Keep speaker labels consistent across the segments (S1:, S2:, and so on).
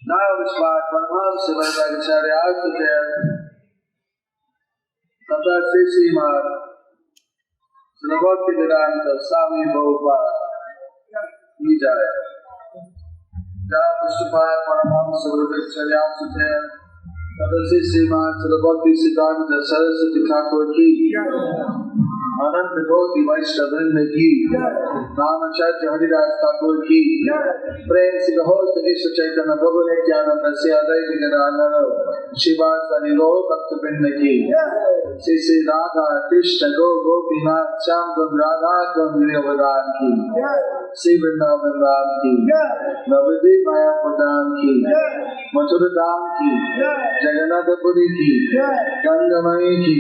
S1: Now Vishvat Paramahamsa Bhattacharya Acharya Tata Srimad Srila Bhaktivedanta Swami Prabhupada Ki Jai. Now Vishvat Paramahamsa Bhattacharya Acharya Tata Srimad Srila Bhaktivedanta Saraswati Thakur Ki अनंत कोटि वैष्णववृंद की रामाचार्य हरिदास ठाकुर की प्रेम से कहो कृष्ण चैतन्य प्रभु नित्यानंद से अद्वैत गदाधर शिवासादि गौर भक्तवृंद की श्री श्री राधा कृष्ण गोपीनाथ श्याम कुंज राधा कुंज गिरिवर्धन की श्री वृंदावन धाम की नवद्वीप माया प्रधान की मथुरा धाम की जगन्नाथपुरी की गंगामयी की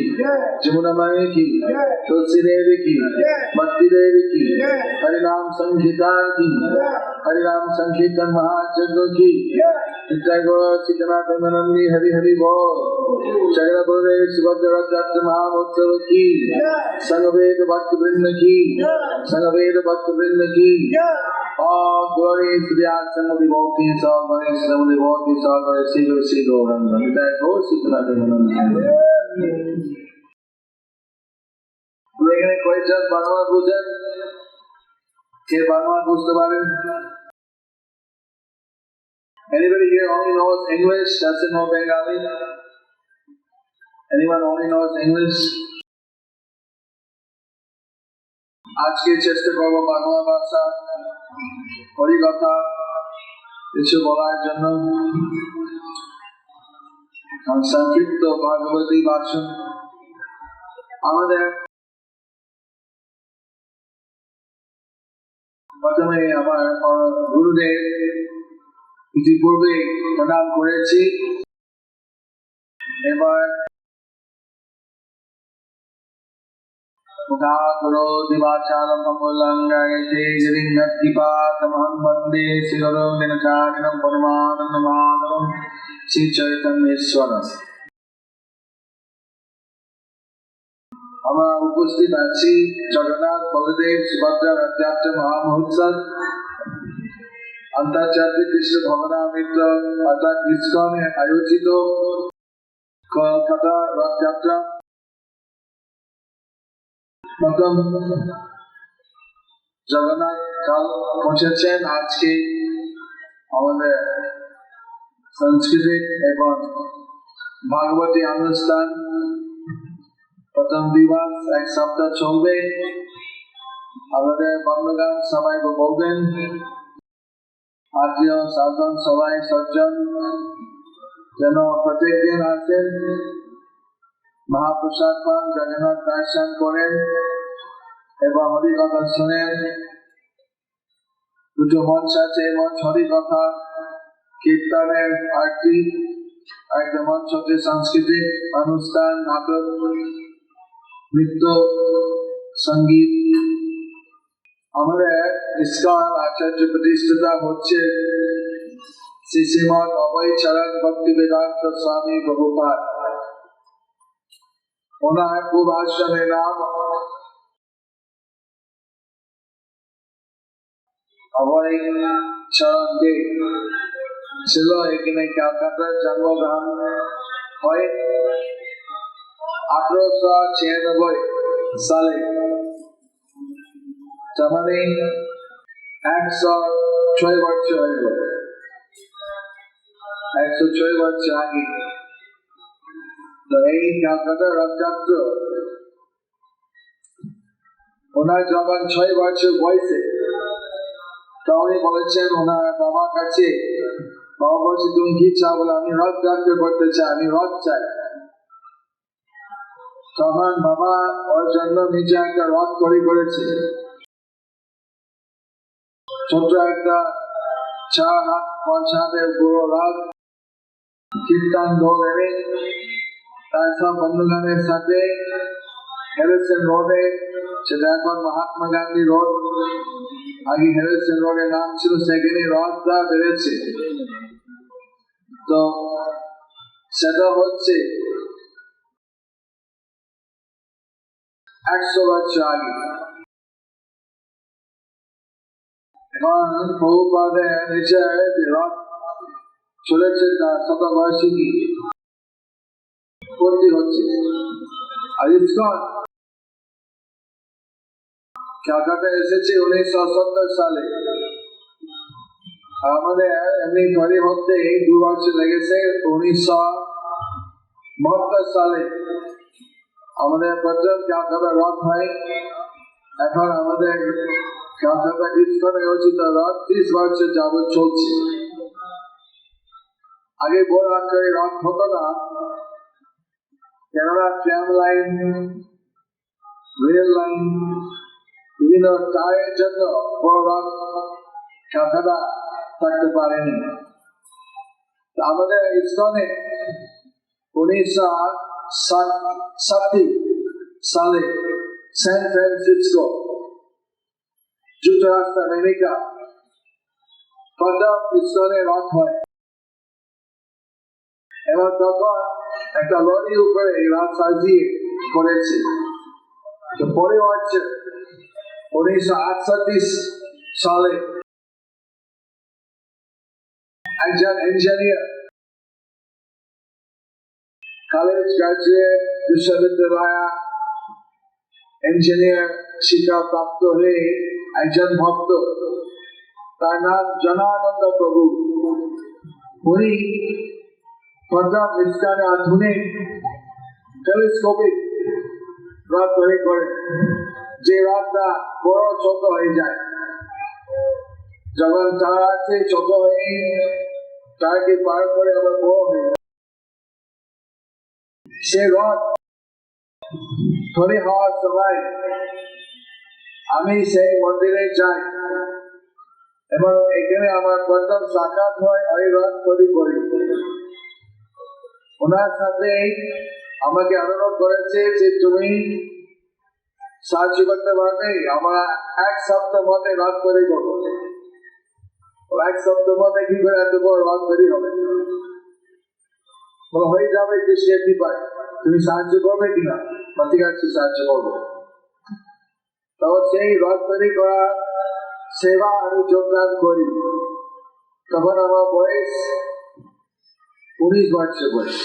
S1: जमुनामयी की तुलसी देवी की भक्ति देवी की हरिनाम संकीर्तन की हरिनाम संकीर्तन महायज्ञ की सीतनाथनंदी हरि हरि बोल जगन्नाथ सुभद्र रथ महामहोत्सव की संगवेद भक्त वृंद की संगवेद भक्त वृंद की all glories to the awesome devotees, all glories to the devotees, all glories to Sri Gauranga. That goes Sitanagananda. এখানে কয়েকজন বাংলা বুঝেন, কে বাংলা বুঝতে পারেন? Anybody here only knows English, doesn't know Bengali? Anyone only knows English? আজকে চেষ্টা করবো বাংলা ভাষা হরিকথা কিছু বলার জন্য। সংক্ষিপ্ত ভাগবতী ভাষণ আমাদের প্রথমে আমার গুরুদেব ইতিপূর্বে প্রণাম করেছি, এবার শ্রী চৈতন্যেশ্বরম। আমরা উপস্থিত আছি জগন্নাথ বলদেব সুভদ্রা রথযাত্রা মহামহোৎসব আন্তর্জাতিক কৃষ্ণ ভবনামৃত অর্থাৎ ইসকনে আয়োজিত কলকাতা রথযাত্রা প্রথম জগন্নাথ কাল পৌঁছেছেন। আজকে আমাদের সাংস্কৃতিক এবং ভাগবতী অনুষ্ঠান প্রথম দিবস এক সপ্তাহ চলবে। আমাদের বন্ধুগান সবাই বলবেন, আত্মীয় স্বজন সবাই সজ্জন যেন প্রত্যেক দিন আসেন, মহাপ্রসাদ পান, জগন্নাথ দর্শন করেন এবং হরিকথা শুনেন। দুটো মঞ্চ আছে, মঞ্চ হরিকথা কীর্তনের আরতি, একটা মঞ্চ হচ্ছে সাংস্কৃতিক অনুষ্ঠান, নাটক, নৃত্য, সঙ্গীত। আমাদের ইসকন আচার্য প্রতিষ্ঠাতা হচ্ছে শ্রী শ্রীমৎ অভয় চরণ ভক্তিবেদান্ত স্বামী প্রভুপাদ। ওনার পূর্ব আশ্রমের নাম অভয় চরণ দেব ছিল। এখানে ক্যালকাতার জন্মগ্রহণ হয় 1896 সালে। মানে 106 বছর হয়ে গেল, 106 বছর আগে। তো এই ক্যালকাতা রথযাত্রা ওনার যখন 6 বছর বয়সে, তো উনি বলেছেন ওনার বাবার কাছে, বাবা বলছে তুমি কি চাও? বলে আমি রথযাত্রা করতে চাই, আমি রথ চাই। তখন বাবা ওর জন্য নিজে একটা রথ তৈরি করেছে, ছোট একটা 4 হাত 5 হাতের বড় রথ, কীর্তন দল এনে তার সব বন্ধুগানের সাথে হ্যারিসন রোডে, সেটা এখন মহাত্মা গান্ধী রোড, আগে হ্যারিসন রোডের নাম ছিল, সেখানে রথটা বেড়েছে। তো সেটা হচ্ছে 100 বছর আগে। এখন প্রভুপাদের নিচে রথ চলেছে তার শতবার্ষিকী পূর্তি হচ্ছে। আর ইসকন ক্যালকাটা এসেছে 1970 সালে। আমাদের এমনি তৈরি হতে 2 বছর লেগেছে। 1972 সালে আমাদের প্রথম ক্যালকাটা রথ হয়। এখন আমাদের ক্যালকাটা ইসকনে উচিত রথ 30 বছর যাবৎ চলছে। আগে বড় আকারে রথ হতো না, কেননা ট্রাম লাইন, রেল লাইন, বিভিন্ন টায়ারের জন্য বড় রথ ক্যালকাটা থাকতে পারেনি। আমাদের ইসকনে 1960 সালে স্যান ফ্রান্সিসকো, যুক্তরাষ্ট্র আমেরিকা প্রথম ইসকনে রথ হয়। এবং তখন একটা লরির উপরে রথ সাজিয়ে করেছে। তো পরে হচ্ছে 1968 সালে একজন ইঞ্জিনিয়ার, কলেজ গ্রাজুয়েট, বিশ্ববিদ্যালয় ইঞ্জিনিয়ার শিক্ষা প্রাপ্ত হয়ে একজন ভক্ত, তার নাম জনানন্দ প্রভু। উনি প্রথম ইসকনে আধুনিক টেলিস্কোপিক রথ তৈরি করেন, যে রথটা বড় ছোট হয়ে যায়। যখন তারা আছে ছোট হয়ে তাকে পার করে আবার বড় হয়ে যায়। সে রথ তৈরি হওয়ার সময় আমি সেই মন্দিরে যাই এবং এখানে আমার প্রথম সাক্ষাৎ হয় ওই রথ তৈরি করি। ওনার সাথে আমাকে অনুরোধ করেছে যে তুমি সাহায্য করতে পারবে, আমরা 1 সপ্তাহ মধ্যে রথ তৈরি করবো। 1 সপ্তাহ মধ্যে কি করে এত বড় রথ তৈরি হবে? হয়ে যাবে কৃষ্ণের কৃপায়, তুমি সাহায্য করবে কিনা? ঠিক আছে, সাহায্য করবো। তো সেই রথ তৈরি করা সেবা আমি যোগদান করি। তখন আমার বয়স 19 বছর বয়স।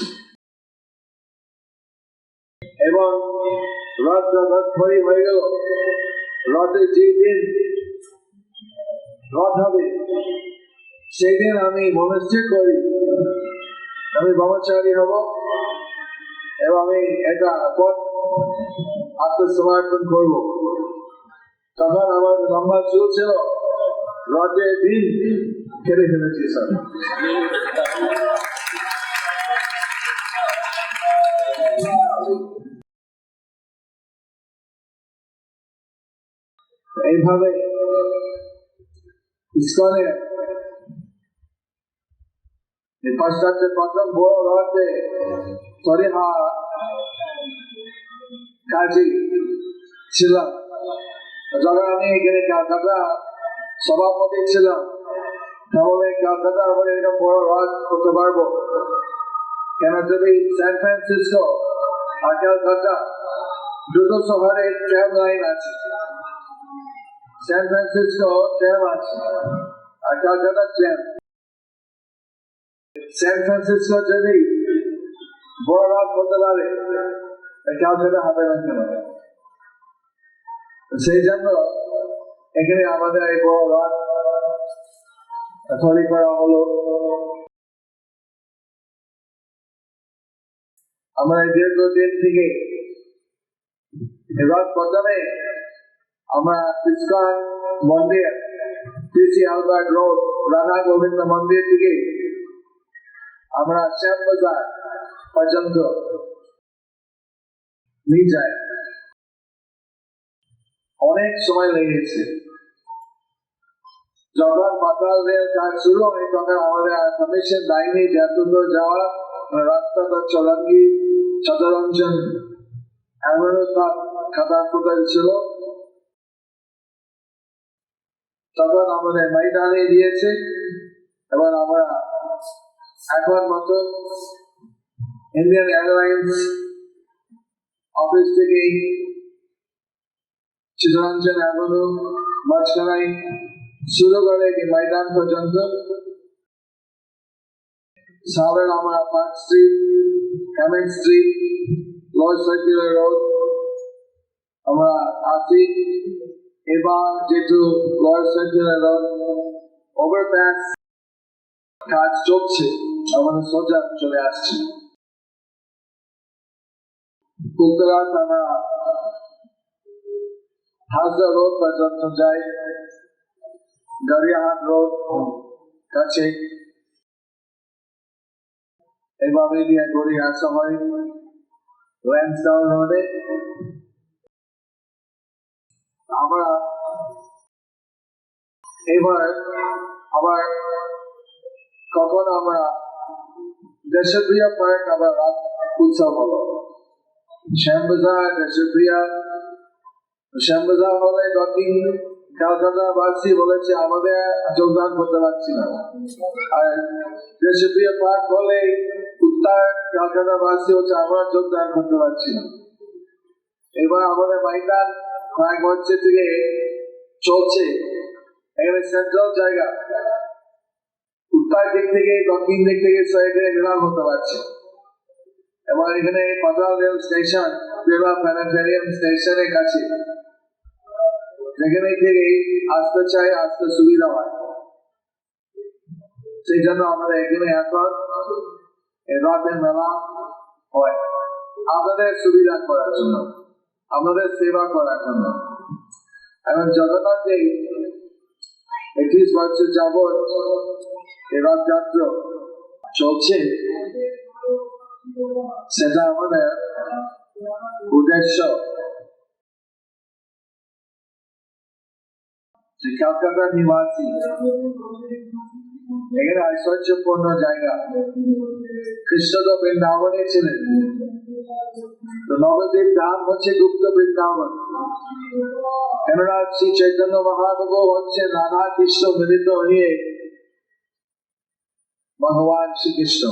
S1: এবং রথ তৈরি হয়ে গেল। রথে যেদিন রথ হবে সেই দিন আমি মনস্থির করি আমি ব্রহ্মচারী হব এবং আমি এটা পথ আত্মসমর্পণ করব। তখন আমার লম্বা চুল ছিল, রথের দিন কেটে ফেলেছি স্যার। এইভাবে ইসকনের পাশ্চাত্যের প্রথম বড় রথে তৈরি হওয়া কাজে ছিলাম। যখন আমি এখানে ক্যালকাটা সভাপতি ছিলাম, তাহলে ক্যালকাটা আবার এরকম বড় রথ করতে পারবো কেন? যদি স্যান ফ্রান্সিসকো আর ক্যালকাটা দুটো শহরে ট্রাম লাইন আছে, স্যান ফ্রান্সিসকো ট্রাম আছে আর ক্যালকাটা ট্রাম। স্যান ফ্রান্সিসকো যদি বড় রথ করতে পারে, ক্যালকাটা হবে না কেন? সেই জন্য এখানে আমাদের এই বড় রথ তৈরি করা হলো। আমরা দীর্ঘদিন থেকে রথ প্রথমে আমরা ইসকন মন্দির, পিসি আলবার্ট রোড, রাধা গোবিন্দ মন্দির থেকে আমরা শ্যামবাজার পর্যন্ত নিয়ে যাই। অনেক সময় লেগেছে। যখন পাতাল রেল কাজ শুরু হয় তখন আমাদের পারমিশন দেয়নি যে এতদূর যাওয়া। রাস্তাটা চলাঙ্গি, চতরঞ্জন এমনও সব খাতা ফুটাল ছিল। তখন আমাদের ময়দানে দিয়েছে এবং আমরা এখন মতো ইন্ডিয়ান এয়ারলাইন্স অফিস থেকে চিত্তরঞ্জন এভিনিউ মাঝখানে শুরু করে ময়দান পর্যন্ত Southern Amara Park Street, Hammond Street, Lord Circular Road, Amara Asi, Eba Jetu, Lord Circular Road, Overpass, কাজ চলছে আমাদের সোজা চলে আসছে কুলতলা থানা হাজরা রোড পর্যন্ত যাই গড়িয়াহাট রোড কাছে এভাবে দিয়ে গড়িয়ে আসা হয় ল্যান্সডাউন রোডে আমরা এবার আবার কখন আমরা দেশপ্রিয়া পার্ক আবার রাত উৎসব হলো শ্যামবাজার দেশপ্রিয়া শ্যামবাজার হলে দক্ষিণ কলকাতা বাসী বলেছে আমাদের যোগদান করতে পারছি না আর দেশপ্রিয়া পার্ক হলে উত্তর কলকাতা বাসী হচ্ছে আমরা যোগদান করতে পারছি না এবার আমাদের ময়দান কয়েক বছর থেকে চলছে এখানে সেন্ট্রাল জায়গা উত্তর দিক থেকে দক্ষিণ দিক থেকে এখানে মিলান হতে পারছে এবং এখানে পাতাল রেল স্টেশন বেলা প্ল্যানেটারিয়াম স্টেশনের কাছে যেখানে থেকে আসতে চাই আসতে সুবিধা হয় সেই জন্য আমাদের এখানে এখন রাতের মেলা হয় আমাদের সুবিধা করার জন্য আমাদের সেবা করার জন্য এবং জগন্নাথে 31 বছর যাবৎ এই রথযাত্রা চলছে সেটা আমাদের উদ্দেশ্য যে কলকাতার নিবাসী এখানে ঐশ্বর্যপূর্ণ জায়গা কৃষ্ণ তো বৃন্দাবনে ছিলেন তো নবদ্বীপ ধাম হচ্ছে গুপ্ত বৃন্দাবন কেননা শ্রী চৈতন্য মহাপ্রভু হচ্ছে রাধা কৃষ্ণ মিলিত হয়ে ভগবান শ্রীকৃষ্ণ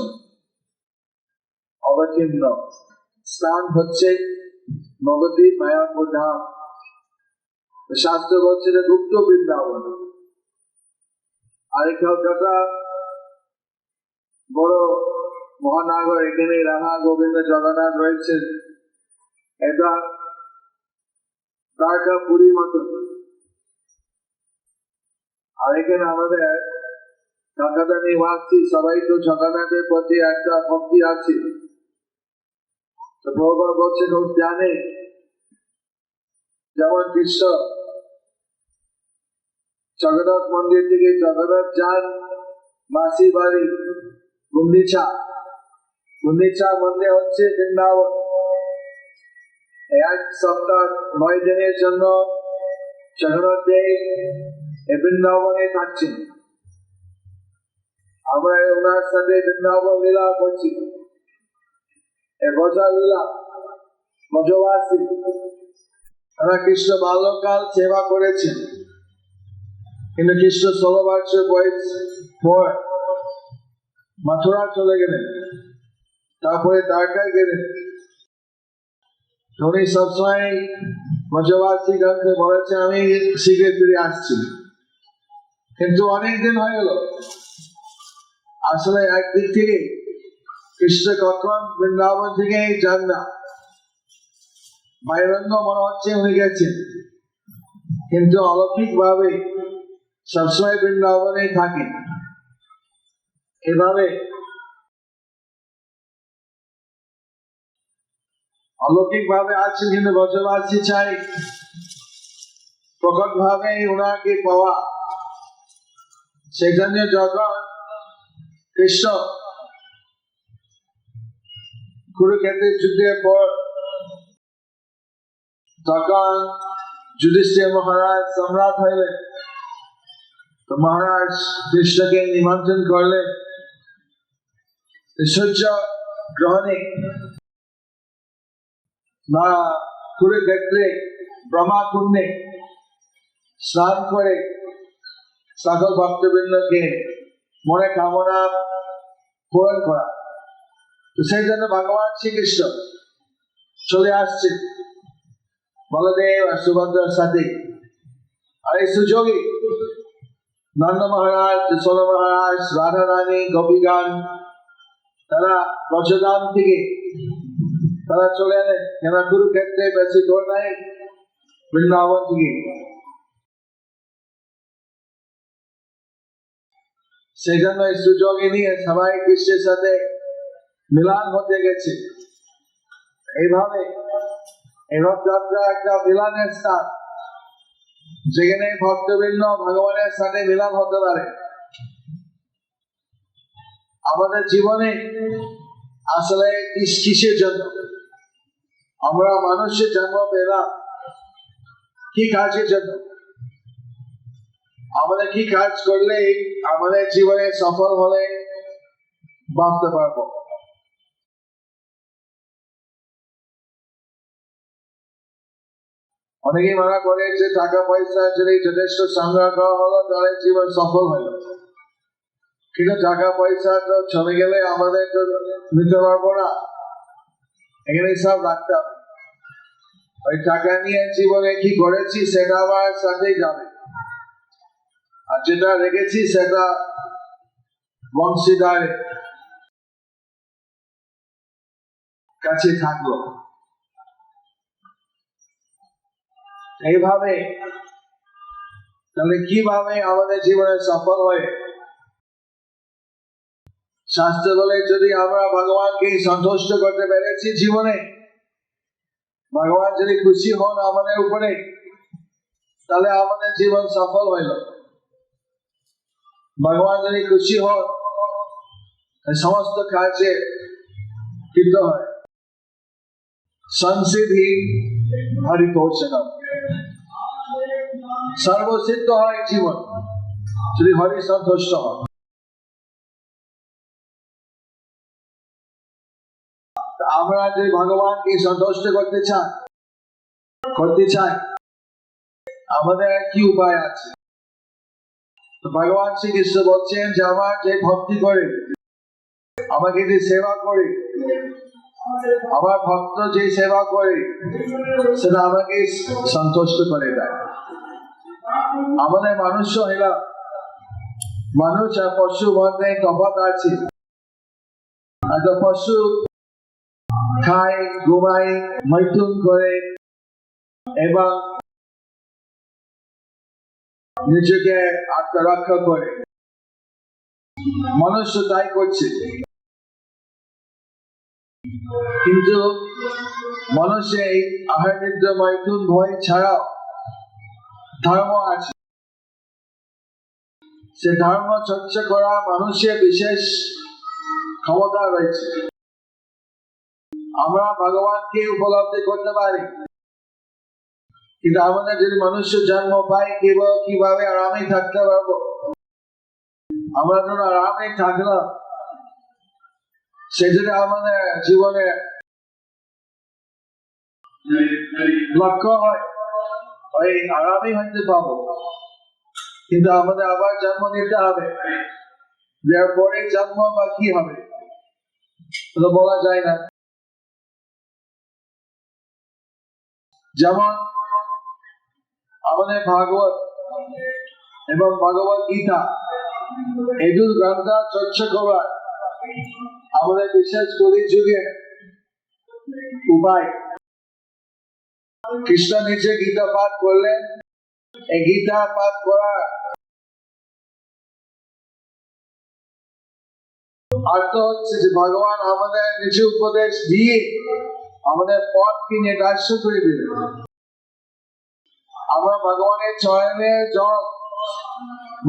S1: অবতীর্ণ স্থান হচ্ছে নবদ্বীপ মায়াপুর ধাম শাস্ত্র বলছে গুপ্ত বৃন্দাবন আর কলকাতা বড় মহানগর এখানে রাধা গোবিন্দ জগন্নাথ রয়েছে এটা দ্বারকা পুরীর মতো আর এখানে আমাদের কলকাতা নিবাসী সবাই তো জগন্নাথের প্রতি একটা ভক্তি আছে তো ভগবান বলছেন ও জানে যেমন কৃষ্ণ জগন্নাথ মন্দির থেকে জগন্নাথ যান মাসি বাড়ি গুন্ডিচা মন্দির হচ্ছে বৃন্দাবন 1 সপ্তাহ 9 দিনের জন্য জগন্নাথ দেব বৃন্দাবনে থাকছেন আমরা ওনার সাথে বৃন্দাবন লীলা করছি গজা লীলা মজবাসী তারা কৃষ্ণ বাল্যকাল সেবা করেছেন কিন্তু কৃষ্ণ 16 বছর বয়স পর মথুরা চলে গেলেন তারপরে দ্বারকায় গেলেন উনি সবসময় মজবাসী গণকে বলেছেন আমি শীঘ্র ফিরে আসছি কিন্তু অনেক দিন হয়ে গেল আসলে একদিক থেকে কৃষ্ণ কখন বৃন্দাবন থেকে যান না বাইরঙ্গ মনে হচ্ছে উনি গেছেন কিন্তু অলৌকিক ভাবে সবসময় বৃন্দাবনে থাকেন এভাবে অলৌকিক ভাবে আছেন কিন্তু বসবাসী চাই প্রকট ভাবে ওনাকে পাওয়া সেখানে যখন কৃষ্ণ কুরুক্ষেত্রের যুদ্ধের পর তখন যুধিষ্ঠির মহারাজ সম্রাট হইলেন তো মহারাজ কৃষ্ণকে নিমন্ত্রণ করলেন সূর্য গ্রহণে বা কুরুক্ষেত্রে ব্রহ্মা কুণ্ডে স্নান করে সকল ভক্তবৃন্দকে মনে কামনা পূরণ করা তো সেই জন্য ভগবান শ্রীকৃষ্ণ চলে আসছে বলদেব আর সুভদ্রার সাথে আর এই সুযোগে নন্দ মহারাজ যশোদা মহারাজ রাধা রানী গোপীগণ তারা ব্রজধাম থেকে তারা চলে এলেন, কেন কুরুক্ষেত্রে বেশি দূর নাই বৃন্দাবন থেকে। সেই জন্য এই সুযোগে নিয়ে সবাই কৃষ্ণের সাথে মিলন হতে গেছে। এইভাবে এই রথযাত্রা একটা মিলনের স্থান, যেখানে ভক্তবৃন্দ ভগবানের সাথে মিলন হতে পারে। আমাদের জীবনে আসলে কিসের জন্য আমরা মানুষের জন্ম পেলাম? কি কাজের জন্য? আমাদের কি কাজ করলে আমাদের জীবনে সফল হলে বাঁচতে পারবো? অনেকেই মনে করে যে টাকা পয়সা যদি যথেষ্ট সংগ্রহ করা হলো তাহলে জীবন সফল হলো, কিন্তু টাকা পয়সা তো চলে গেলে আমাদের তো নিতে পারবো না, এখানে সব রাখতে হবে। ওই টাকা নিয়ে জীবনে কি করেছি সেটা আমার সাথেই যাবে, আর যেটা রেখেছি সেটা বংশীদার কাছে থাকলো। এইভাবে তাহলে কিভাবে আমাদের জীবনে সফল হয়? শাস্ত্র বলে যদি আমরা ভগবানকে সন্তুষ্ট করতে পেরেছি জীবনে, ভগবান যদি খুশি হন আমাদের উপরে, তাহলে আমাদের জীবন সফল হইল। ভগবান যদি খুশি হন সমস্ত কাজে কৃত হয়। সংসিদ্ধি হরিতোষণম, সর্বসিদ্ধ হয় জীবন যদি হরি সন্তুষ্ট হন। আমরা যদি ভগবানকে সন্তুষ্ট করতে চাই আমাদের কি উপায় আছে? ভগবান শ্রীকৃষ্ণ বলছেন যে আমার যে ভক্তি করে, আমাকে যে সেবা করে, আমার ভক্ত যে সেবা করে সেটা আমাকে সন্তুষ্ট করে দেয়। আমাদের মানুষ হইলাম, মানুষ আর পশু মধ্যে তফাৎ আছে। একটা পশু খায়, ঘুমায়, মৈথুন করে এবং নিজেকে আত্মরক্ষা করে। মনুষ্য তাই করছে, কিন্তু মানুষের আহার নিদ্রা মৈথুন ভয় ছাড়াও ধর্ম আছে। সে ধর্ম চর্চা করা মানুষের বিশেষ ক্ষমতা রয়েছে। আমরা ভগবানকে উপলব্ধি করতে পারি, কিন্তু আমাদের যদি মানুষ জন্ম পাই কিভাবে আরামে থাকতে পারবো? আমরা যখন আরামে থাকলাম, সে যদি আমাদের জীবনে লক্ষ্য হয় ওই আরামে হইতে পাবো, কিন্তু আমাদের আবার জন্ম নিতে হবে। পরে জন্ম বা কি হবে তো বলা যায় না। যেমন আমাদের ভাগবত এবং ভগবত গীতা এই দুটো গ্রন্থ চর্চা করার আমাদের বিশেষ যুগে উপায়। কৃষ্ণ নিজে গীতা পাঠ করলেন। এই গীতা পাঠ করা অর্থ হচ্ছে যে ভগবান আমাদের নিজে উপদেশ দিয়ে আমাদের পথকে নির্দেশ করে দিলেন। আমরা ভগবানের চরণে জল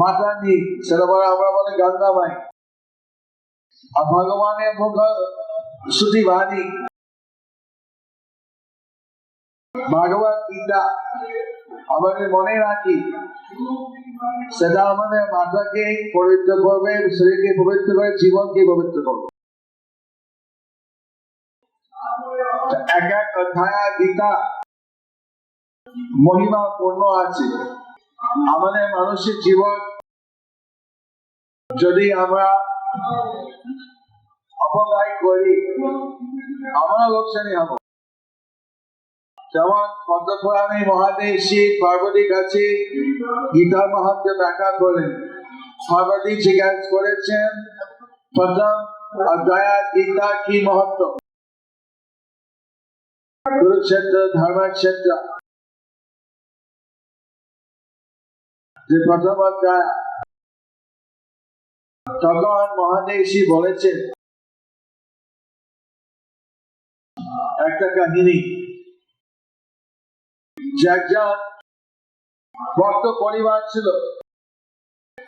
S1: মাথা নিই, সেটা বলে আমরা বলে গঙ্গামাই। আর ভগবানের মুখ শ্রুতি বাণী ভাগবত গীতা আমাদের মনে রাখি, সেটা আমাদের মাথাকে পবিত্র করবে, শরীরকে পবিত্র করে, জীবনকে পবিত্র করবে। এক এক অধ্যায় গীতা মহিমা পূর্ণ আছে। আমাদের মানুষের জীবন যদি আমরা অপব্যয় করি, আমরা লোকসানি হব। যেমন পদ্মপুরাণে মহাদেব শিব পার্বতীর কাছে গীতার মাহাত্ম্য ব্যাখ্যা করলেন। পার্বতী জিজ্ঞাসা করেছেন, প্রথম আর দয়া গীতা কি মহত্ব, কুরুক্ষেত্র ধর্মক্ষেত্র যে প্রথম অধ্যায়, তখন মহাদেশী বলেছেন একটা কাহিনী যে একজন ভক্ত পরিবার ছিল,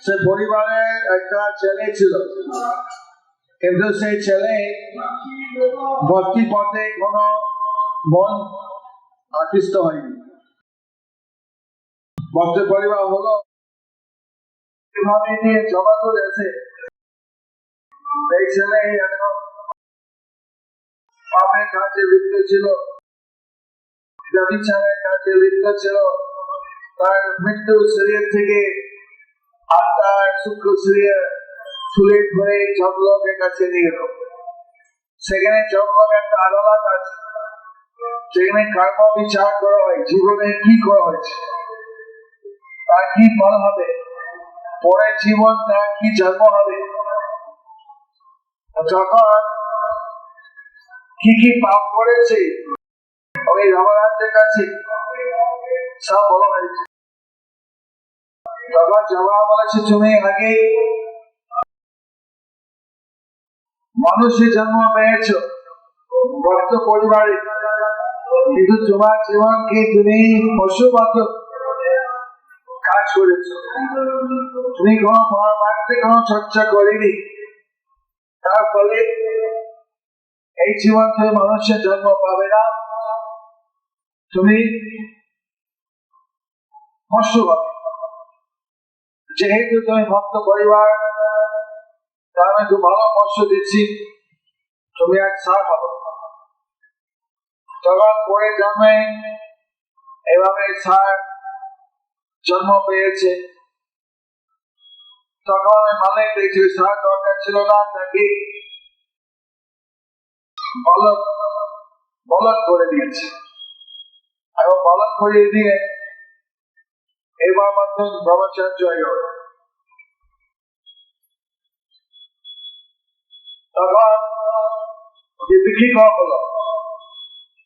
S1: সে পরিবারে একটা ছেলে ছিল, কিন্তু সেই ছেলে ভক্তি পথে কোনো মন আকৃষ্ট হয়নি। ভক্ত পরিবার হলো এভাবে নিয়ে জমা করে এসে এই ছেলে একদম পাপের কাজে লিপ্ত ছিল, ব্যভিচারের কাজে লিপ্ত ছিল। তার মৃত্যু শরীর থেকে আত্মার শুক্র শরীর তুলে ধরে জমলোকের কাছে নিয়ে গেল। সেখানে জমলোক একটা আদালত আছে, সেখানে কর্ম বিচার করা হয়, জীবনে কি করা হয়েছে, তার কি ফল হবে, পরের জীবন তার কি জন্ম হবে, যখন কি কি পাপ করেছে ওই যমরাজের কাছে সব বলা হয়েছে। তখন যমরাজ বলেছে, তুমি আগে মানুষের জন্ম পেয়েছ ভক্ত পরিবারে, কিন্তু তোমার জীবনকে তুমি পশু মতো কাজ করেছ, তুমি কোনো পরমার্থে কোনো চর্চা করিনি। তার ফলে এই জীবন থেকে মানুষের জন্ম পাবে না, তুমি পশু হবে। যেহেতু তুমি ভক্ত পরিবার, তার আমি খুব ভালো পশু দিচ্ছি, তুমি এক সার হবে। তখন পরে জন্মে এভাবে সার জন্ম পেয়েছে। তখন মালিক দেখছে সার দরকার ছিল না, তাকে বলদ করে দিয়েছে, এবং বলদ করে দিয়ে এবার মাত্র ব্রহ্মচার্য হয়ে গেল। তখন বিক্রি করা হলো।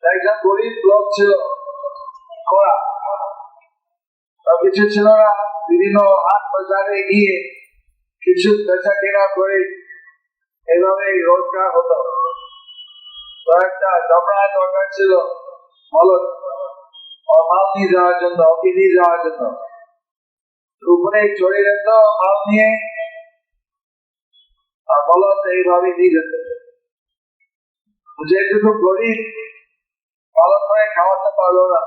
S1: একজন গরিব লোক ছিল, করা কিছু ছিল না, বিভিন্ন হাট বাজারে গিয়ে কিছু বেচা কেনা করে এইভাবে রোজগার হতো। তো একটা জমরা দরকার ছিল বলদ, মাল নিয়ে যাওয়ার জন্য, ওকে নিয়ে যাওয়ার জন্য। উপরে চড়ে যেত মাল নিয়ে, আর বলদ এইভাবে নিয়ে যেত। যেহেতু খুব গরিব, পালন করে খাওয়াতে পারলো না,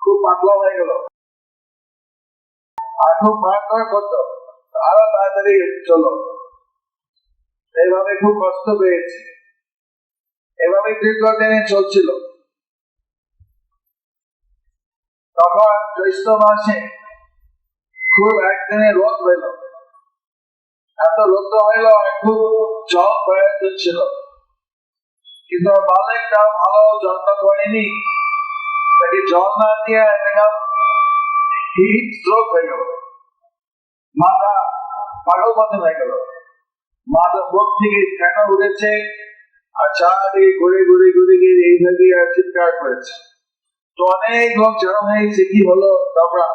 S1: খুব পাতলা হয়ে গেল, আর খুব মারধর করতো, আরো তাড়াতাড়ি চলো। এইভাবে খুব কষ্ট পেয়েছে, এভাবে দীর্ঘদিনে চলছিল। তখন জ্যৈষ্ঠ মাসে খুব একদিনে রোদ হইল, এত রোদ হইল খুব জল প্রয়োজন ছিল, কিন্তু মালিকটা ভালো যত্ন করেনি, তাকে জল না দিয়ে একদম হিট স্ট্রোক হয়ে গেল, মাথা পাগল মতো হয়ে গেল, মাথা বুক থেকে ফেনা উঠেছে, আর চারিদিকে ঘুরে ঘুরে ঘুরে গিয়ে এইভাবে চিৎকার করেছে। তো অনেক লোক জড়ো হয়েছে, কি হলো তোমরা,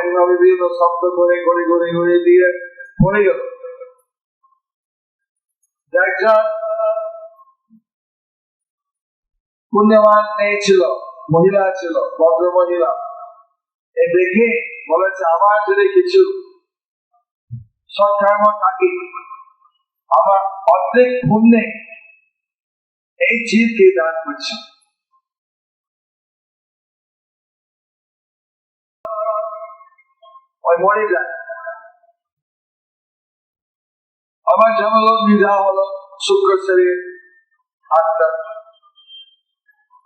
S1: এইভাবে বিভিন্ন শব্দ করে ঘুরে ঘুরে ঘুরে দিয়ে পড়ে গেল। একজন পুণ্যবান মেয়ে ছিল, মহিলা ছিল, ভদ্র মহিলা, এই দেখে বলেছে, আমার যদি কিছু সৎকর্ম থাকে, আমার অর্ধেক পুণ্যে এই জীবকে দান করছি। ওই মরে যায়, আমার জন্মলোক নিয়ে যাওয়া হলো, শুক্র শরীর আত্মা।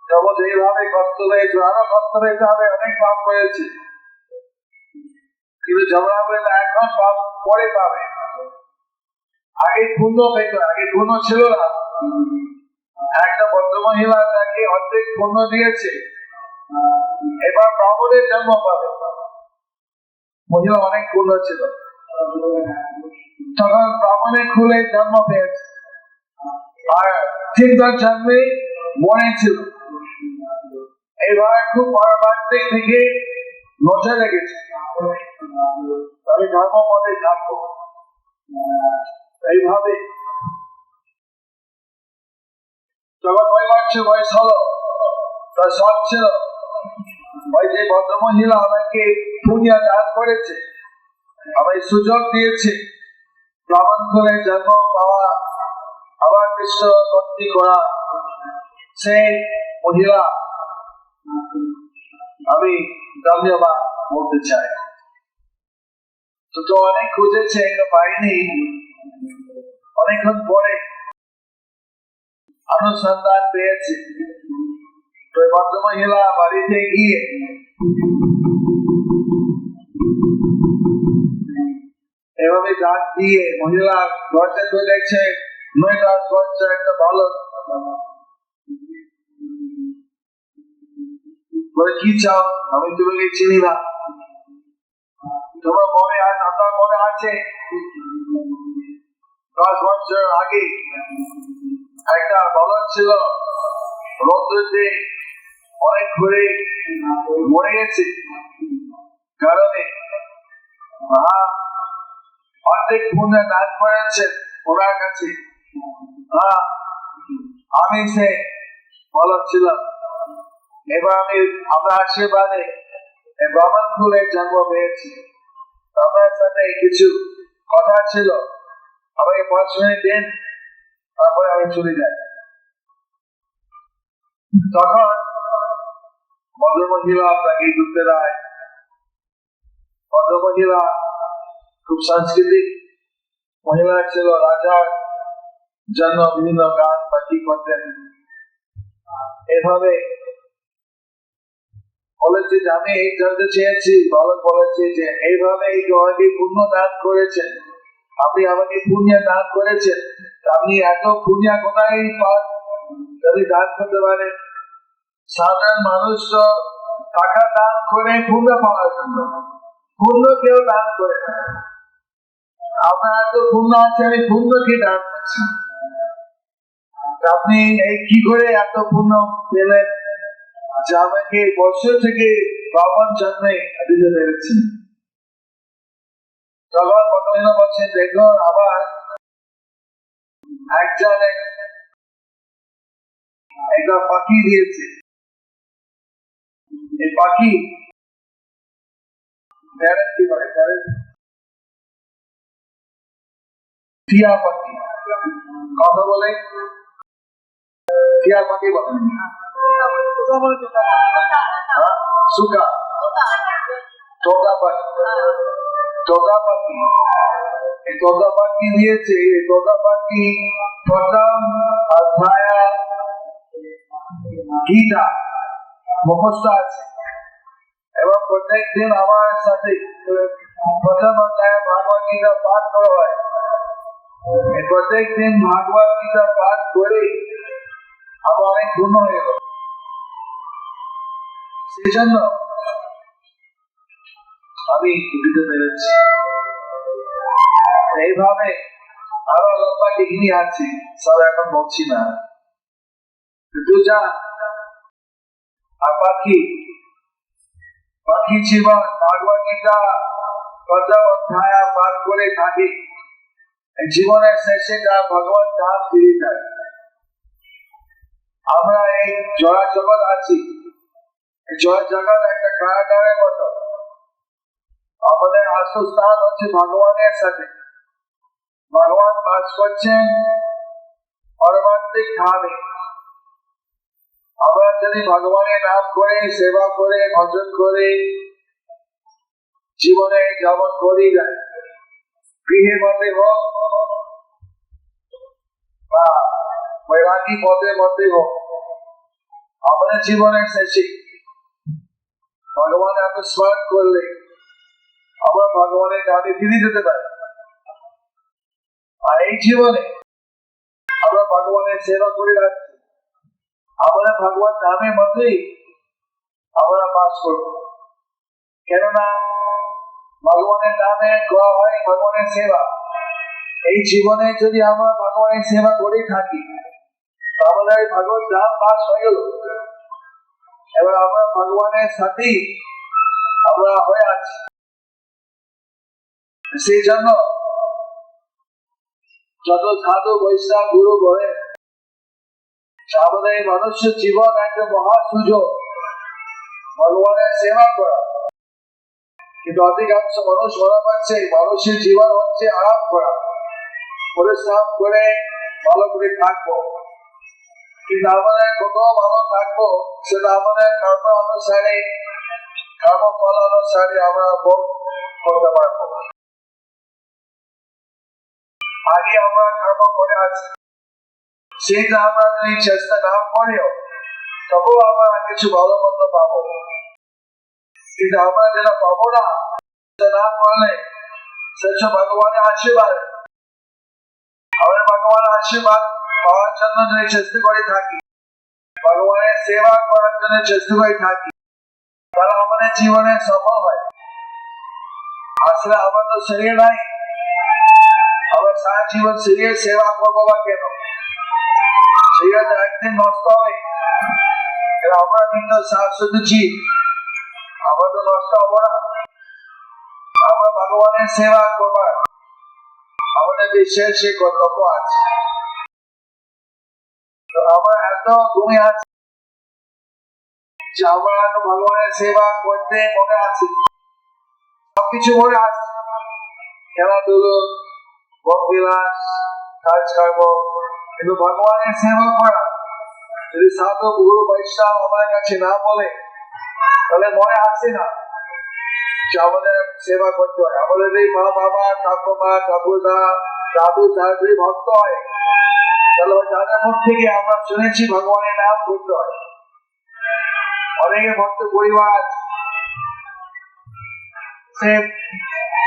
S1: জগৎ এইভাবে কষ্ট হয়েছে, আরো কষ্ট হয়েছে, হবে অনেক পাপ হয়েছে, কিন্তু ঝগড়া বলে এখন পাপ পরে পাবে, আগে পুণ্য পেত, আগে পুণ্য ছিল না। একটা ভদ্র মহিলা তাকে অর্ধেক পুণ্য দিয়েছে, এবার ব্রাহ্মণের জন্ম পাবে। মহিলা অনেক পুণ্য ছিল, তখন ব্রাহ্মণের খুলে জন্ম পেয়েছে, আর তিনজন জন্মে মরেছিল। এইভাবে খুব পারমার্থিক দিকে নজর লেগেছে, আমি ধর্ম মতে থাকবো। এইভাবে যখন 9 বছর বয়স হলো, তার শখ ছিল ওই যে ভদ্রমহিলা আমাকে পুণ্য দান করেছে, আমায় সুযোগ দিয়েছে ব্রাহ্মণ করে জন্ম পাওয়া, আবার কৃষ্ণ ভক্তি করা, সেই মহিলা আমি ধন্যবাদ বলতে চাই। তো অনেক খুঁজেছে, পাইনি। অনেকক্ষণ পরে অনুসন্ধান পেয়েছে। তো ভদ্রমহিলা বাড়িতে গিয়ে এভাবে ডাক দিয়ে মহিলা দরজা খুলেছে, 9 বছর একটা ভালো বলে, কি চাও? আমি তোমাকে চিনি না, তোমার মনে আপনার মনে আছে 10 বছর আগে একটা বলদ ছিল, রৌদ্রতে অনেক ঘুরে মরে গেছে, কারণে অর্ধেক পুণ্য দান করেছেন ওনার কাছে। আমি সে বলদ ছিলাম। এবার আমরা আশীর্বাদে ব্রাহ্মণ কুলে জন্ম পেয়েছি। আপনার সাথে কিছু কথা ছিল, আমাকে 5 মিনিট দিন, তারপরে আমি চলে যাই। তখন ভদ্রমহিলা আপনাকে ঢুকতে দেয়। ভদ্রমহিলা খুব সাংস্কৃতিক মহিলা ছিল, রাজার জন্য বিভিন্ন গান বাকি করতেন। এভাবে বলেছে যে আমি এই জানতে চেয়েছি, বলদ বলেছে যে এইভাবে এই আমাকে পুণ্য দান করেছেন, আপনি আমাকে পুণ্য দান করেছেন, আপনি এত পুণ্য কোথায় পান যদি দান করতে পারেন? সাধারণ মানুষ তো টাকা দান করে পুণ্য পাওয়ার জন্য, পুণ্য কেউ দান করে না। আপনার এত পুণ্য আছে, আমি পুণ্য কি দান করছি? আপনি এই কি করে এত পুণ্য পেলেন যে আমাকে বছর থেকে ব্রাহ্মণ জন্মে দিতে পেরেছেন? তখন কতদিন বলছে, দেখুন আবার একজন একটা পাখি দিয়েছে। এই পাখি কি করে? টিয়া পাখি কথা বলে, টিয়া পাখি বলেন সুখা, তোতা পাখি, তোতা পাখি। এই তোতা পাখি দিয়েছে। এই তোতা পাখি প্রথম অধ্যায় গীতা মুখস্থ আছে, এবং প্রত্যেক দিন আমার সাথে প্রথম অধ্যায় ভাগবত গীতা পাঠ করা হয়। প্রত্যেক দিন ভাগবত গীতা পাঠ করে আমার অনেক গুণ হয়ে গেল। সেই জন্য আমি বুঝতে পেরেছি। এইভাবে আরো লম্বা ডিগ্রি আছে, সব এখন বলছি না। আর পাখি, পাখি জীবন ভাগবত গীতা প্রথম অধ্যায় পাঠ করে থাকে, জীবনের শেষে যা ভগবান ধাম ফিরে যায়। আমরা এই জড়া জগৎ আছি, জড়া জগৎ একটা কারাগারের মতো। আমাদের আসল স্থান হচ্ছে ভগবানের সাথে। ভগবান বাস করছেন পারমার্থিক ধামে। আমরা যদি ভগবানের নাম করে, সেবা করে, ভজন করে জীবনে যাপন করি যায়, গৃহের মধ্যে হোক বা বৈরাগী পথের মধ্যে হোক, আমাদের জীবনের শেষে ভগবান এত স্মরণ করলে আমরা ভগবানের নামে ফিরে যেতে পারি। আর এই জীবনে আমরা ভগবানের সেবা করে রাখছি, আমরা ভগবান নামের মধ্যেই আমরা বাস করব। কেননা ভগবানের ভগবানের নামে করা হয় ভগবানের সেবা। এই জীবনে যদি আমরা ভগবানের সেবা করে থাকি আমাদের ভগবত নাম পাস হয়ে গেল, এবার আমরা ভগবানের সাথে আমরা হয়ে আছি। সেই জন্য যত সাধু বৈষ্ণব গুরু বলে আমাদের মানুষ্য জীবন একটা মহা সুযোগ ভগবানের সেবা করা, কিন্তু অধিকাংশ মানুষ মনে করছে মানুষের জীবন হচ্ছে আরাম করা, পরিশ্রম করে ভালো করে থাকবো, কিন্তু আমাদের কত ভালো থাকবো সেটা আমাদের কর্ম অনুসারে কর্মফল অনুসারে আমরা ভোগ করতে পারবো। আগে আমরা কর্ম করে আছি, সেটা আমরা যদি চেষ্টা না করেও তবুও আমরা কিছু ভালো মন্দ পাবো, কিন্তু আমরা যেটা পাবো না না করলে সেটা ভগবানের আশীর্বাদ। আমরা ভগবানের আশীর্বাদ পাওয়ার জন্য যদি চেষ্টা করে থাকি, ভগবানের সেবা করার জন্য চেষ্টা করে থাকি, তাহলে আমাদের জীবনে সফল হয়। আসলে আমার তো শরীর নাই, আমরা সারা জীবন শরীরের সেবা করবো বা কেন? শরীর তো একদিন নষ্ট হবে, আমরা কিন্তু শাশ্বত জীব, আমরা তো নষ্ট হবো না। আমরা ভগবানের সেবা করবার আমাদের বিশেষ সে কর্তব্য আছে। তো আমরা এত ঘুমে আছি যে আমরা এত ভগবানের সেবা করতে মনে আছি, সবকিছু মনে আছে, খেলাধুলো, ভোগবিলাস, কাজকর্ম, কিন্তু ভগবানের সেবা করা যদি সাধু গুরু বৈষ্ণব আমার কাছে না বলে তাহলে মনে আসে না যে আমাদের সেবা করতে হয়। আমাদের এই মা বাবা ঠাকুমা ঠাকুরদা দাদু দাদি ভক্ত হয়, তাহলে তাদের মুখ থেকে আমরা শুনেছি ভগবানের নাম করতে হয়। অনেকে ভক্ত পরিবার আছে, সে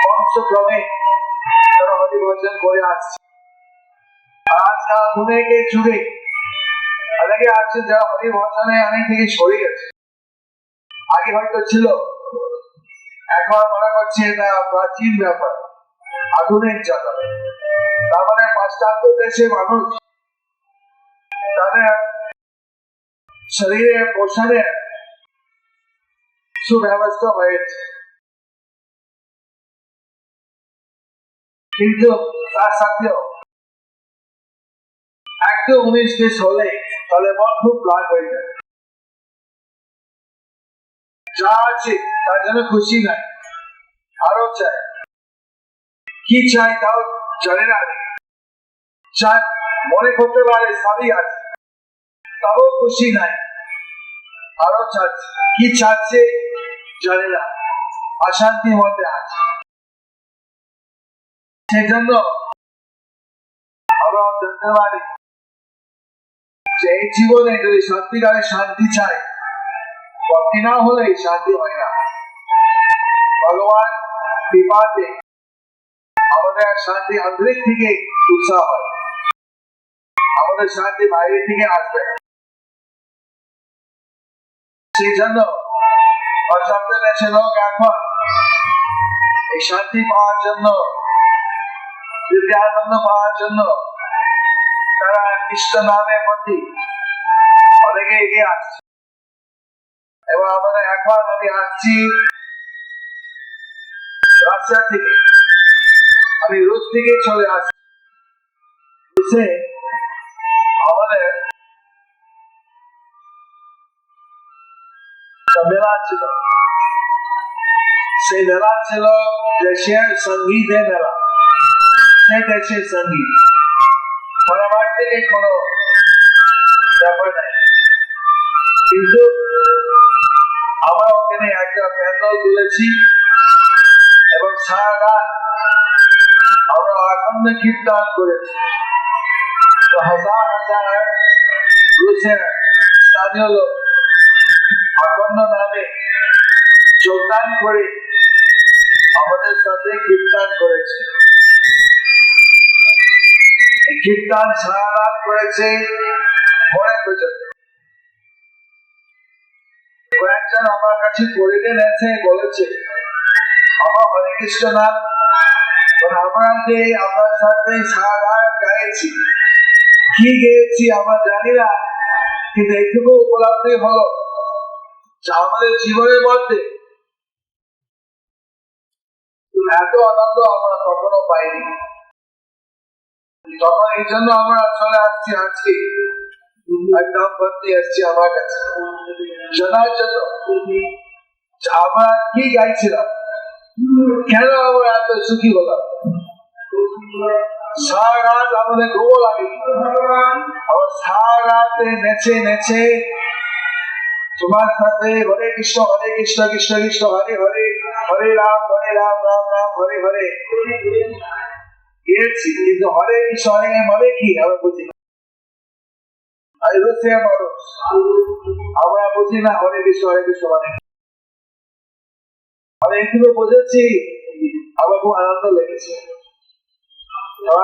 S1: বংশক্রমে তারা হরি ভজন করে আসছে, আর আজকাল অনেকে যুগে অনেকে আছে যারা হরি ভজনে অনেক থেকে সরে গেছে। আগে হয়তো ছিল, এখন মনে করছে এটা প্রাচীন ব্যাপার, আধুনিক জগৎ। তার মানে পাশ্চাত্য দেশে মানুষ তাদের শরীরে পোষণে সুব্যবস্থা হয়েছে, কিন্তু তার সাথেও একদম 19 হলে তাহলে মন খুব লাভ হয়ে যায়। যা আছে তার জন্য খুশি নাই, আরো চাই, কি চাই তাও জানে না, চাই মনে করতে পারে সবই আছে, তাও খুশি নাই, আরো চাচ্ছে, কি চাচ্ছে জানে না, অশান্তির মধ্যে আছে। সেজন্য আমরা জানতে পারি যে এই জীবনে যদি সত্যিকারে শান্তি চাই, ভক্তি না হলে শান্তি হয় না। ভগবান কৃপাতে আমাদের শান্তি আন্তরিক থেকে উৎসাহ হয়, আমাদের শান্তি বাইরে থেকে আসবে। সেই জন্য পাশ্চাত্য দেশের লোক এখন এই শান্তি পাওয়ার জন্য, আনন্দ পাওয়ার জন্য তারা কৃষ্ণ নামের প্রতি অনেকে এগিয়ে আসছে। এবং আমাদের এখন আমি আসছি রাশিয়া থেকে, আমি রুশ থেকে চলে আসছি। রুশে আমাদের মেলা ছিল, সেই মেলা ছিল দেশের সঙ্গীতের মেলা, সেই দেশের সঙ্গীত আমার থেকে কোনো ব্যাপার নাই, কিন্তু আমরা ওখানে একটা প্যান্ডেল তুলেছি এবং সারা রাত আমরা আনন্দ কীর্তন করেছি। তো হাজার হাজার রুশের স্থানীয় লোক আনন্দ নামে যোগদান করে আমাদের সাথে কীর্তন করেছে। কীর্তন সারা রাত করেছে, মনে পর্যন্ত। কয়েকজন আমার কাছে পরিজন এসে বলেছে আমার হরে কৃষ্ণ নাম আমরা যে আপনার সাথে সারা গাইছি, কি গেয়েছি আমরা জানি না, কিন্তু এইটুকু উপলব্ধি হলো যে আমাদের জীবনের মধ্যে এত আনন্দ আমরা কখনো পাইনি। তখন এই জন্য আমরা চলে আসছি আজকে, একদম ভর্তি আসছি আমার কাছে শোনার জন্য আমরা কি গাইছিলাম, কেন আমরা এত সুখী হলাম। সারা রাত আমাদের ঘুমো লাগে, আমরা সারা রাতে নেচে নেচে তোমার সাথে হরে কৃষ্ণ কৃষ্ণ কৃষ্ণ হরে হরে, হরে রাম রাম রাম হরে হরে গিয়েছি, কিন্তু হরে কৃষ্ণ মানে কি আমরা বুঝি না। মানুষ আমরা বুঝি না হরে কৃষ্ণ মানে আমি এইগুলো বুঝেছি, আমার খুব আনন্দ লেগেছে।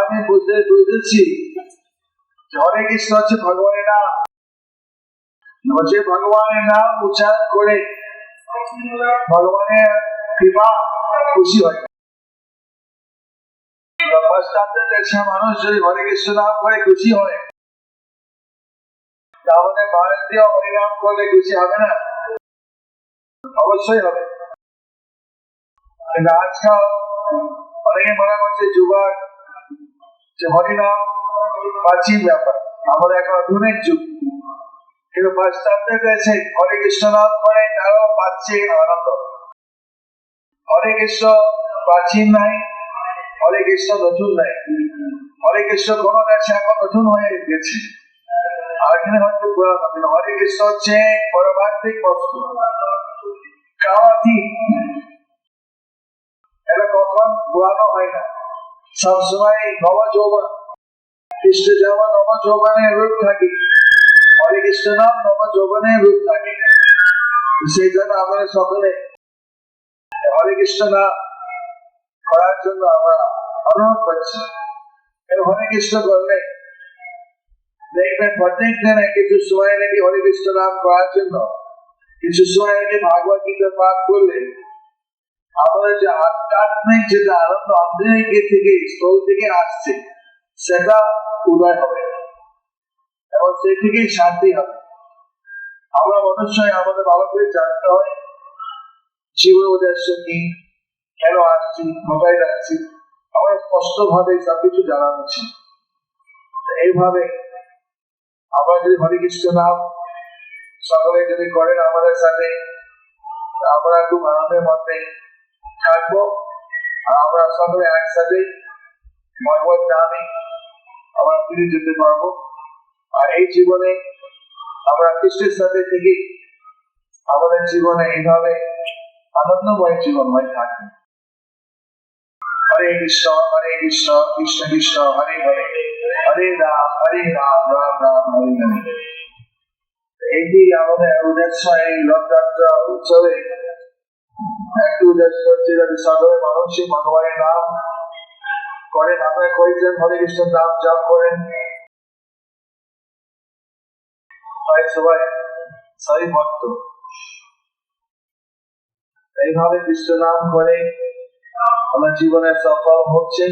S1: আমি বুঝেছি হরে কৃষ্ণ হচ্ছে ভগবানের নাম, যে ভগবানের নাম উচ্চারণ করে ভগবানের কৃপা খুশি হয়। মানুষ যদি হরে কৃষ্ণ নাম করে খুশি হয়, আমাদের ভারতীয় হরিনাম করলে খুশি হবে না? অবশ্যই হবে। আজকাল অনেকে মনে করছে যুবক যে হরিনাম প্রাচীন ব্যাপার, আমাদের এখন আধুনিক যুগ, কিন্তু পাশ্চাত্যের দেশে হরে কৃষ্ণ নাম করে তারাও পাচ্ছে আনন্দ। হরে কৃষ্ণ প্রাচীন নাই, হরে কৃষ্ণ নতুন নাই, হরে কৃষ্ণ কোন দেশে এখন নতুন হয়ে গেছে, আর এখানে হয়তো পুরানো, কিন্তু হরে কৃষ্ণ হচ্ছে পরমাত্মিক বস্তু, কালাতীত। এটা কখন পুরানো হয় না, সবসময় নব যৌবন। কৃষ্ণ যেমন নব যৌবনের রূপ থাকে, হরে কৃষ্ণ নাম নব যৌবনের রূপ থাকে। সেই জন্য আমাদের সকলে হরে কৃষ্ণ নাম করার জন্য আমরা অনুরোধ করছি। হরে কৃষ্ণ করলে দেখবেন প্রত্যেক দিনে কিছু সময় নাকি হরে কৃষ্ণ নাম করার জন্য, কিছু সময় নাকি ভাগবত গীতা পাঠ করলে আমাদের যে আধ্যাত্মিক যেটা আনন্দ আন্তরিক থেকে স্থল থেকে আসছে সেটা উদয় হবে এবং সেই থেকেই শান্তি হবে। আমরা অবশ্যই আমাদের ভালো করে জানতে হয় জীবন উদ্দেশ্য কি, কেন আসছি, কোথায় যাচ্ছি, আমাদের স্পষ্ট ভাবে সবকিছু জানা উচিত। এইভাবে আমরা যদি হরে কৃষ্ণ নাম সকলে যদি করেন আমাদের সাথে, আমরা খুব আনন্দের মধ্যে থাকবো, আর আমরা সকলে একসাথে ভগবত নামে আমরা ফিরে যেতে পারবো। আর এই জীবনে আমরা কৃষ্ণের সাথে থেকে আমাদের জীবনে এইভাবে আনন্দময় জীবন হয়ে থাকবে। হরে কৃষ্ণ কৃষ্ণ কৃষ্ণ হরে হরে, হরে রাম রাম রাম হরে হরে। এটি আমাদের উদ্দেশ্য, এই রথযাত্রা উৎসবে একটি উদ্দেশ্য হচ্ছে যাতে সকলে মানুষই ভগবানের নাম করেন। আপনারা কয়েকজন হরে কৃষ্ণের নাম জপ করেন, সবাই ভক্ত এইভাবে কৃষ্ণ নাম করে আমার জীবনে সফল হচ্ছে।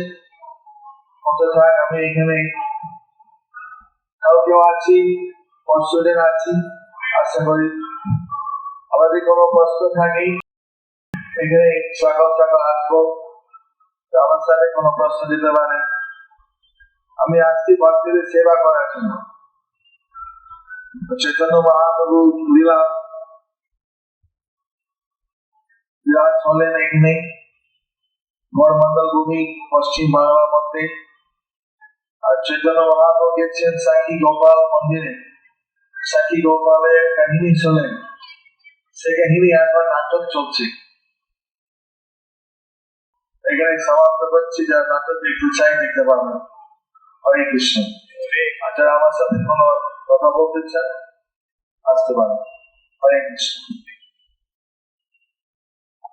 S1: আমি এখানে কাউকে আছি, 500 জন আছি, আশা করি আমাদের কোনো প্রশ্ন থাকে এখানে সকাল সকাল আসবো, আমার সাথে কোনো প্রশ্ন দিতে পারে। আমি আসছি ভক্তদের সেবা করার জন্য। চৈতন্য মহাপ্রভু দিলাম বিরাজ হলেন এখানে গড়মন্ডল ভূমি পশ্চিম বাংলার মধ্যে, আর চৈতন্য মহাপ্রভু গেছেন সাকি গোপাল মন্দিরে, সাকি গোপালের কাহিনী শোনেন, সে কাহিনী এখন নাটক চলছে। এখানে সমাপ্ত করছি, যারা নাটক দেখতে চাই দেখতে পারবেন। হরে কৃষ্ণ। আর যারা আমার সাথে কোনো কথা বলতে চান আসতে পারেন। হরে কৃষ্ণ।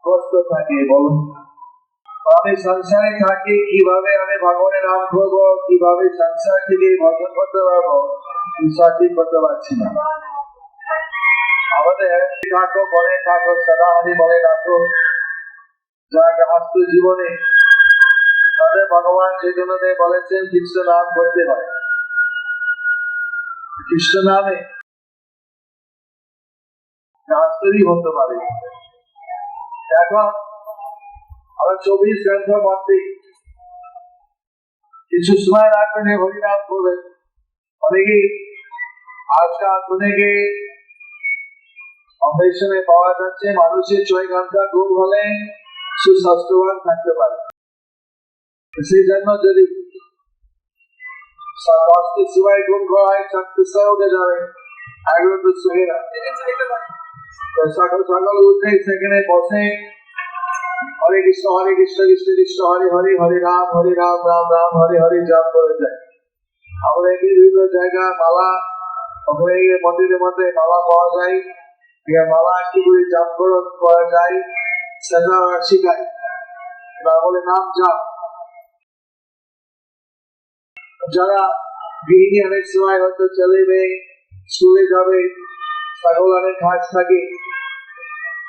S1: কষ্ট থাকে বলুন, আমি সংসারে থাকি কিভাবে আমি ভগবানের নাম করবো, কিভাবে সংসার থেকে ভজন করতে পারবো, সঠিক করতে পারছি না। আমাদের থাকো বলে থাকো, সদা হরি বলে রাখো, যারা গৃহস্থ জীবনে তাদের ভগবান চৈতন্যদেব বলেছেন কৃষ্ণ নাম করতে হয়। কৃষ্ণ নামে গৃহস্থই হতে পারে। এখন আমরা 24 ঘন্টার মধ্যে কিছু সময় রাখবেন হরিনাম করবেন। অনেকেই আজকাল অনেকে অন্বেষণে পাওয়া যাচ্ছে মানুষের 6 ঘন্টা ঘুম হলে সুস্বাস্থ্যবান থাকতে পারে। সেই জন্য যদি 10 সময় ঘুম করা হয় 4 উঠে যাবে, 11 তো শুয়ে না, সকাল সকাল উঠে সেখানে বসে হরে কৃষ্ণ কৃষ্ণ কৃষ্ণ হরে হরে, হরে রাম রাম রাম হরে হরে জপ করে যায়। আমাদের বিভিন্ন জায়গায় মালা, ওখানে মন্দিরের মধ্যে মালা পাওয়া যায়, মালা কি করে জপ করা যায় সেটা ওরা শিখায়, বলে নাম জপ। যারা গৃহিণী অনেক সময় হয়তো ছেলে মেয়ে স্কুলে যাবে, সকল অনেক কাজ থাকে,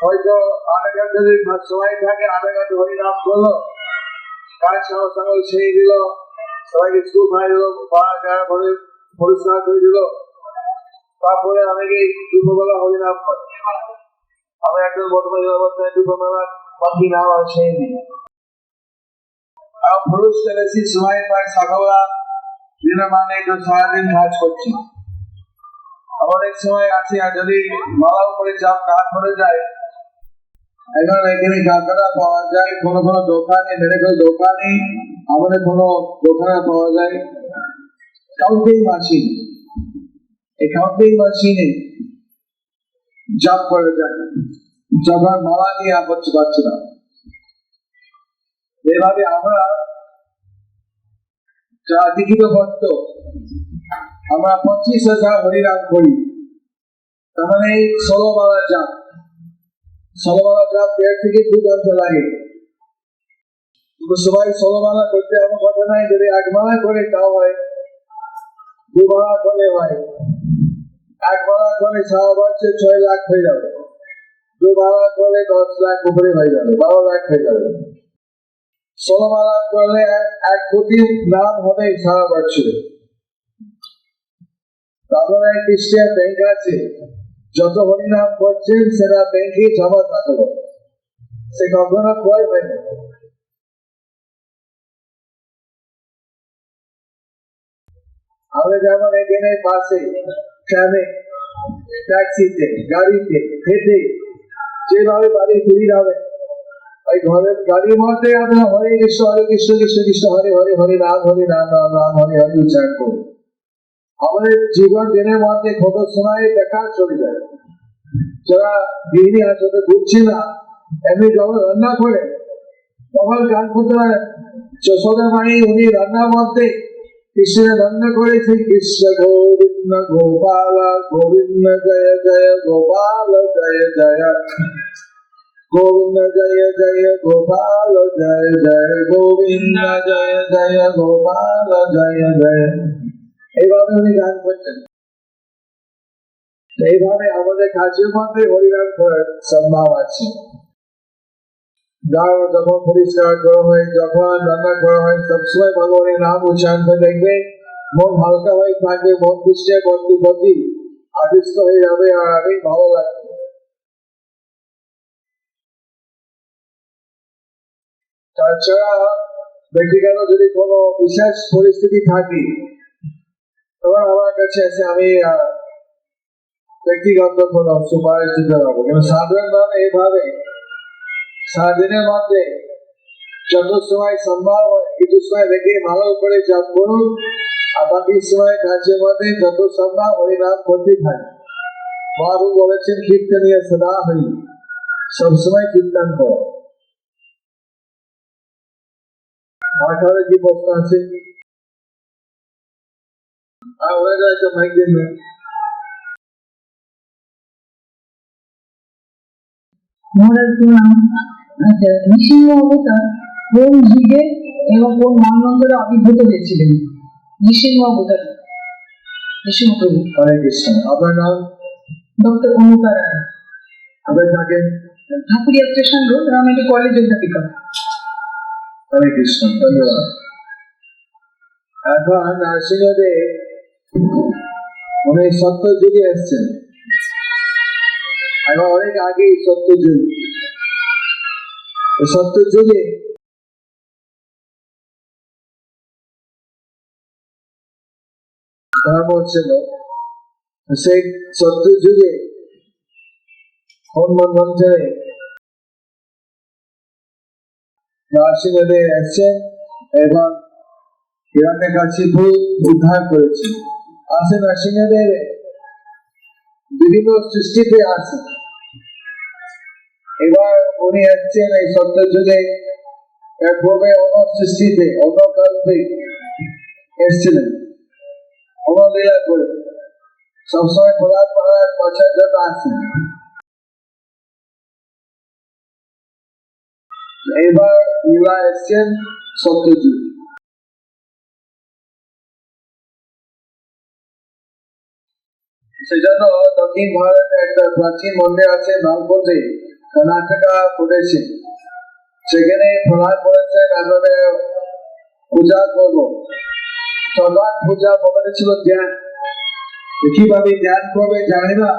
S1: হয়তো আধা ঘন্টা যদি সময় থাকে আধা ঘন্টা হরিনাম করলো, কাজ সকল ছেড়ে দিল, সবাইকে স্কুল খাই দিল, পরিষ্কার করে দিল, তারপরে অনেকে দুপুরবেলা হরিনাম করে। আমি একজন বর্তমানে দুপুরবেলা বাকি নাম আর ছেড়ে দিই। পুরুষ বেশি সময় পায় সকালবেলা, দিনে মানে সারাদিন কাজ করছি। অনেক সময় আছে যদি মালা উপরে চাপ না করে যায়, এখন এখানে গাছারা পাওয়া যায় কোনো কোনো দোকানে, মেডিকেল দোকানে, আমাদের কোনো দোকানে পাওয়া যায় কাউন্টিং মেশিন। এই কাউন্টিং মেশিনে জাপ করে যায়, যখন মালা নিয়ে আপত্তি পাচ্ছে না। এভাবে আমরা যা লিখিত ভক্ত আমরা 25,000 হরিনাম করি, তার মানে 16 মালা জাপ। 16 মালা জাপ 1.5 থেকে 2 ঘন্টা লাগে। সবাই 16 মালা করতে আমার কথা নাই, যদি 1 মালা করে তাও হয়, 2 মালা করে হয়। 1 মালা করে সারা বছর 6 লাখ হয়ে যাবে, 2 মালা করলে 10 লাখ উপরে হয়ে যাবে, 12 লাখ হয়ে যাবে। 16 মালা করলে 1 কোটি নাম হবে সারা বছরে। তারপরে খ্রিস্টান ব্যাংক আছে, যত হরিনাম করছেন সেটা ব্যাংকে জমা থাকলো, সে কখনো ক্ষয় হয় না। আমাদের যেমন এখানে পাশে ট্রামে, ট্যাক্সিতে, গাড়িতে, হেঁটে যেভাবে বাড়ি ফিরে যাবে, ওই ঘরের গাড়ির মধ্যে আমরা হরে কৃষ্ণ কৃষ্ণ কৃষ্ণ হরে হরে, হরে রাম রাম রাম হরে হরে উচ্চারণ করি। আমাদের জীবন দিনের মধ্যে কত সময় বেকার চলে যায়। যারা গৃহিণী আছে ঘুরছে না, এমনি যখন রান্না করে তখন গান করতে পারে, যশোদা মাই উনি রান্নার মধ্যে কৃষ্ণের রান্না করেছে, কৃষ্ণ গোবিন্দ গোপাল গোবিন্দ জয় জয় গোপাল জয় জয়, গোবিন্দ জয় জয় গোপাল জয় জয়, গোবিন্দ জয় জয় গোপাল জয় জয়। এইভাবে উনি গান করছেন। এইভাবে আমাদের কাজের মধ্যে হরিনাম করার সম্ভব আছে। গাও যখন পরিষ্কার করা হয়, যখন রান্না করা হয়, সবসময় ভগবানের নাম উচ্চারণ করে দেখবে, মন হালকা হয়ে থাকবে, মন খুশি প্রতি আবিষ্ট হয়ে যাবে আর অনেক ভালো লাগবে। তাছাড়া ব্যক্তিগত যদি কোনো বিশেষ পরিস্থিতি থাকে তখন আমার কাছে এসে আমি ব্যক্তিগত কোনো সুপারিশ দিতে পারবো, কিন্তু সাধারণভাবে এইভাবে সারাদিনের মধ্যে যত সময় সম্ভব হয় কিছু সময় রেখে ভালো করে জপ করুন, আর বাকি সময় কাজের মধ্যে যত সম্ভব হরিনাম করতে থাকে। মহাপ্রভু বলেছেন কীর্তনীয় সদা হরি, সবসময় কীর্তন করো। আর কারো কি প্রশ্ন আছে? আর ওরা একটা মাইক দেন না।
S2: আচ্ছা, নৃসিংহ অবতার কোন যুগে এবং কোন মানদণ্ডে আবির্ভূত হয়েছিলেন? নৃসিংহ অবতার নৃসিংহ প্রভু।
S1: হরে কৃষ্ণ। আপনার নাম?
S2: ডক্টর অনুকা রায়।
S1: আপনি থাকেন?
S2: ঢাকুরিয়া স্টেশন রোড, রামেটি কলেজের পিকআপ।
S1: হরে কৃষ্ণ, ধন্যবাদ। এখন নরসিংহদেব অনেক সত্য যুগে এসছেন, এখন অনেক আগে সত্য যুগ। সত্য যুগে ধর্ম ছিল, সেই সত্য যুগে মন্বন্তরে নরসিংহদেব এসছেন এবং হিরণ্যকশিপু উদ্ধার করেছেন। আসে নরসিংহদেব বিভিন্ন সৃষ্টিতে আসেন। এবার উনি এসছেন এই সত্য যুগে, এর পূর্বে অন্য সৃষ্টিতে অন্য কালতে এসেছিলেন, অন্য লীলা করে সবসময় প্রলাপ মহারাজ বাঁচার জন্য আসেন। এবার লীলা এসছেন সত্য যুগে। সেজন্য দক্ষিণ ভারতে একটা প্রাচীন মন্দির আছে নালকোটে, কর্ণাটকা প্রদেশে। সেখানে প্রহ্লাদ বলেছেন আমরা পূজা করবো। সবার পূজা বদলে ছিল ধ্যান। কিভাবে ধ্যান করবে জানি না,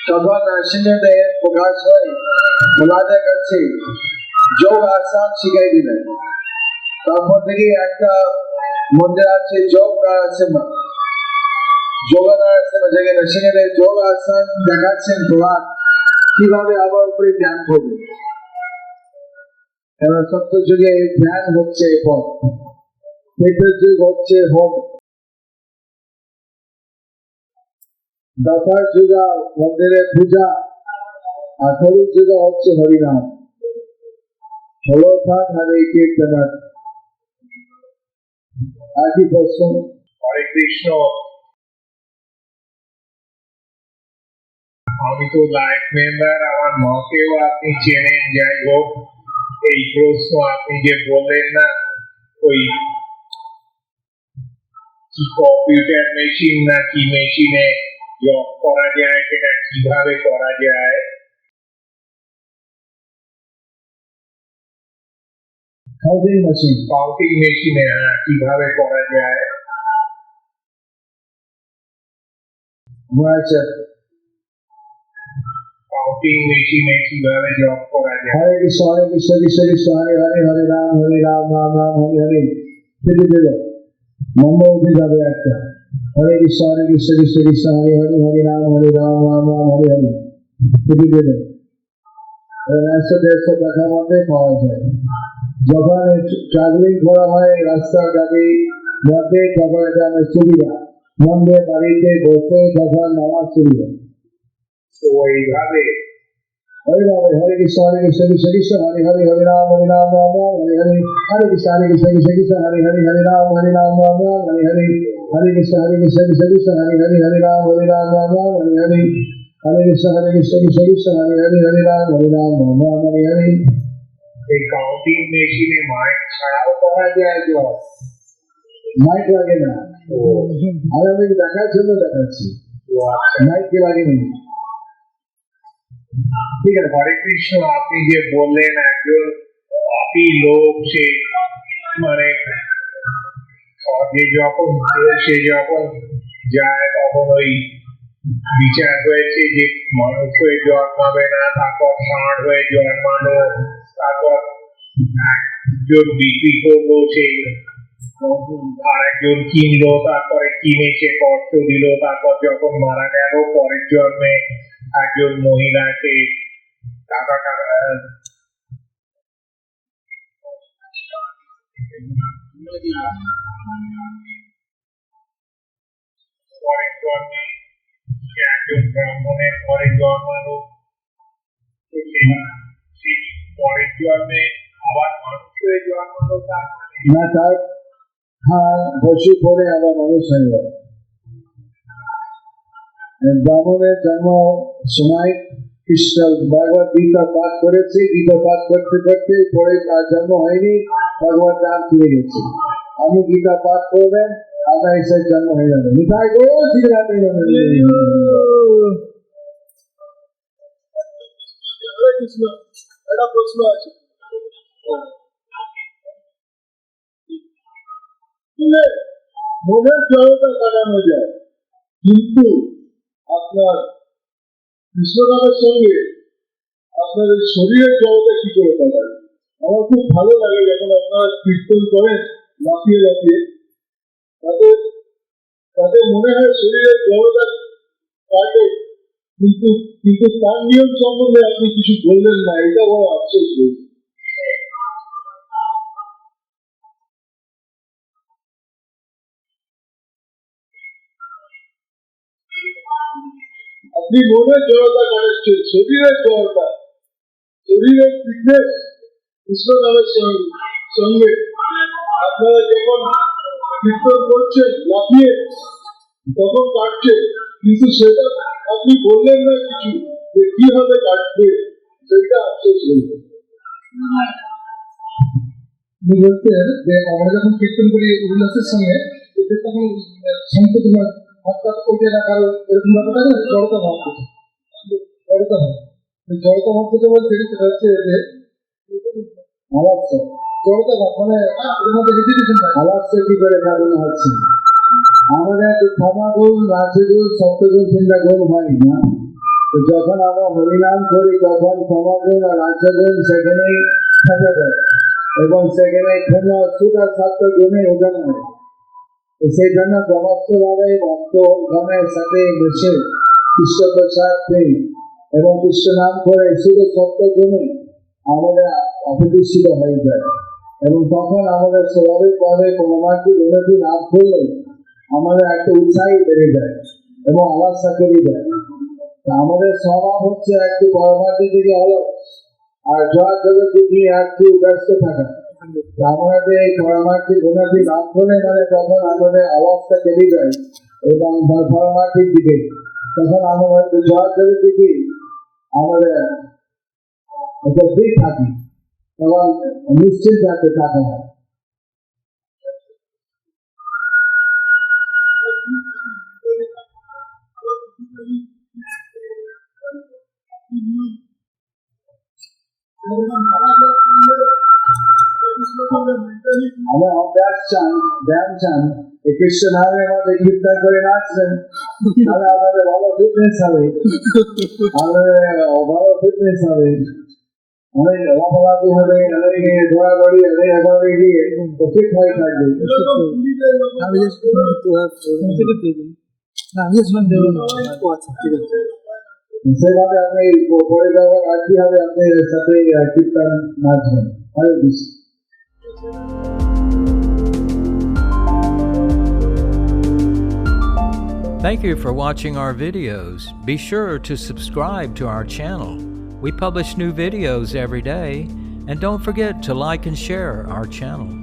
S1: তখন নরসিংহদেব প্রকাশ হয় প্রহ্লাদের কাছে যোগ আসন শিখাই দিলেন। তারপর থেকে একটা মন্দির আছে যোগ নারায়ণ, যোগ নারায়ণ, যেখানে নরসিংহদেব যোগ আসন দেখাচ্ছেন প্রহ্লাদ কিভাবে আবার উপরে ধ্যান করবে। এবার সত্য যুগে ধ্যান হচ্ছে পথ, ত্রেতা যুগ হচ্ছে হোম, দশার যুগ মন্দিরে পূজা, আর কলি যুগ হচ্ছে হরিনাম। হলো থাক হরে কীর্তন। আর কি প্রশ্ন?
S3: হরে কৃষ্ণ। আমি তো লাইফ মেম্বার, আমার মাকেও আপনি চেনেন। যাই হোক, এই প্রশ্ন আপনি যে বললেন না ওই কি কম্পিউটার মেশিন না কি মেশিনে জব করা যায়, সেটা কিভাবে করা যায়?
S1: কাউন্টিং মেশিন,
S3: কাউন্টিং মেশিনে কিভাবে করা যায়?
S1: আচ্ছা,
S3: কাউন্টিং মেশিনে কিভাবে জব করা যায়?
S1: হরে কৃষ্ণ হরে কৃষ্ণ কৃষ্ণ কৃষ্ণ হরে হরে, হরে রাম রাম রাম হরে হরে। কেটে দিল, নম্বর উঠে যাবে একটা। হরে কৃষ্ণ কৃষ্ণ কৃষ্ণ হরে হরে, হরে রাম রাম রাম হরে হরে। কেটে দিল, 150-150 টাকার মধ্যে পাওয়া যায়। যখন ট্রাভেলিং করা হয় রাস্তা গাড়ির মধ্যে, তখন এটা সুবিধা। মন্দিরে বাড়িতে বসে যখন নামাজ সুবিধা।
S3: তো এইভাবে
S1: হরে বাবা, হরে কৃষ্ণ কৃষ্ণ কৃষ্ণ হরে হরে, হরে রাম রাম রাম হরে হরে। হরে কৃষ্ণ কৃষ্ণ কৃষ্ণ হরে হরে, হরে রাম রাম রাম হরে হরে। হরে কৃষ্ণ কৃষ্ণ কৃষ্ণ হরে হরে, হরে রাম রাম রাম হরে হরে। হরে কৃষ্ণ কৃষ্ণ কৃষ্ণ হরে হরে, হরে রাম রাম রাম হরে হরে।
S3: এই কাউন্টিং মেশিনে মাইক ছাড়াও করা যায় জব?
S1: মাইক লাগে না, আমি আপনাকে দেখার জন্য দেখাচ্ছি, মাইক লাগে নেই।
S3: ঠিক আছে, হরে কৃষ্ণ। আপনি যে বললেন একজন পাপী লোক, সে মানে স্বর্গে যখন সে যখন যায় তখন ওই বিচার হয়েছে যে মানুষ হয়ে জন্মাবে না, তারপর ষাঁড় হয়ে জন্মানো, তারপর একজন বিক্রি করলো, সে আর একজন কিনলো, তারপরে কিনে সে কষ্ট দিল, তারপর যখন মারা গেল পরের জন্মে একজন মহিলাকে টাকা পরের জন্মে সে একজন ব্রাহ্মণের পরে জন্মালো, তো সেই পরের জন্মে আবার মানুষ হয়ে জন্মালো। তার
S1: না, তার হ্যাঁ পশু পরে আবার মানুষ হয়ে যাবে। ব্রাহ্মণের জন্ম সময় কৃষ্ণ ভগবত গীতা পাঠ করেছে, গীতা পাঠ করতে করতে পরে তার জন্ম হয়নি, ভগবত নাম ফিরে গেছে। আপনি গীতা পাঠ করবেন, আপনার ঈশ্বর জন্ম হয়ে যাবে। নিতাই গো শ্রী রাধে রাধে। কৃষ্ণ একটা প্রশ্ন আছে মনের জড়তা কাটানো যায় কিন্তু আপনার কৃষ্ণনামের সঙ্গে আপনার এই শরীরের জড়তা কি করে কাটায় আমার খুব ভালো লাগে যখন আপনারা কীর্তন করেন লাফিয়ে লাফিয়ে তাতে তাতে মনে হয় শরীরের জড়তা কাটে কিন্তু কিন্তু তার নিয়ম সম্বন্ধে আপনি কিছু বললেন না এটা বড় আফসোস হয়েছে আপনি মনের জড়তা কাটাচ্ছেন শরীরের জড়তা শরীরের ফিটনেস কৃষ্ণ নামের সঙ্গে আপনারা যখন কীর্তন করছেন লাফিয়ে তখন কাটছে কিন্তু সেটা আপনি বললেন না কিছু যে কিভাবে কাটবে সেটা আফসোস হয়েছে বলতে যে আমরা যখন কীর্তন করি উল্লাসের সঙ্গে তখন সংকোচনা অর্থাৎ ওইটা না কারো এরকম ব্যাপারটা না জড়তা ভাব জড়তা ভাব জড়তা ভাব যেটা বলছে সেটা হচ্ছে যে আলাপসা জড়তা ভাব মানে এর মধ্যে রেজিস্ট্রেশন আলাপসা কি করে কারণ হচ্ছে আমাদের ক্ষমাগুণ রাজগুণ সত্যগুণ চিন্তা গুণ হয় না তো যখন আমরা হরিনাম করি তখন ক্ষমাগুণ আর রাজগুণ সেখানেই থেকে যায় এবং সেখানে ক্ষমা সুখ আর সত্য গুণে উদাহরণ হয় তো সেই জন্য সমস্তভাবে ভক্তগণের সাথে মিশে কৃষ্ণ প্রসাদ পেয়ে এবং কৃষ্ণ নাম করে শুধু সত্য গুণে আমাদের অপ্রতিষ্ঠিত হয়ে যায় এবং তখন আমাদের স্বাভাবিকভাবে পরমার্থী উন্নতি লাভ করলে আমাদের একটা উৎসাহী বেড়ে যায় এবং আলাদা করে যায় আমাদের স্বভাব হচ্ছে একটু পরমার্থী থেকে আলো আর জয় জগৎ নিয়ে একটু ব্যস্ত থাকা আমাদের এই পরমার্থিক উন্নতি লাভ করলে মানে তখন আমাদের আওয়াজটা কেটে যায় এবং পরমার্থিক দিকে তখন আমাদের জয় জগৎ দিকে আমাদের একটা ফ্রি থাকি এবং নিশ্চিত থাকতে থাকা হয় हमें अभ्यास ध्यान चान कृष्ण नाम कीर्तन করে নাচবেন তাহলে আমাদের ভালো ফিটনেস হবে ভালো ফিটনেস হবে অনেক লাফালাফি হবে অনেক দৌড়াদৌড়ি অনেক এভাবে গিয়ে ফিট হয়ে থাকবে সেভাবে আপনি পরে যাওয়ার আর কি হবে আপনার সাথে কীর্তন নাচবেন হরে Krishna
S4: Thank you for watching our videos. Be sure to subscribe to our channel. We publish new videos every day, and don't forget to like and share our channel.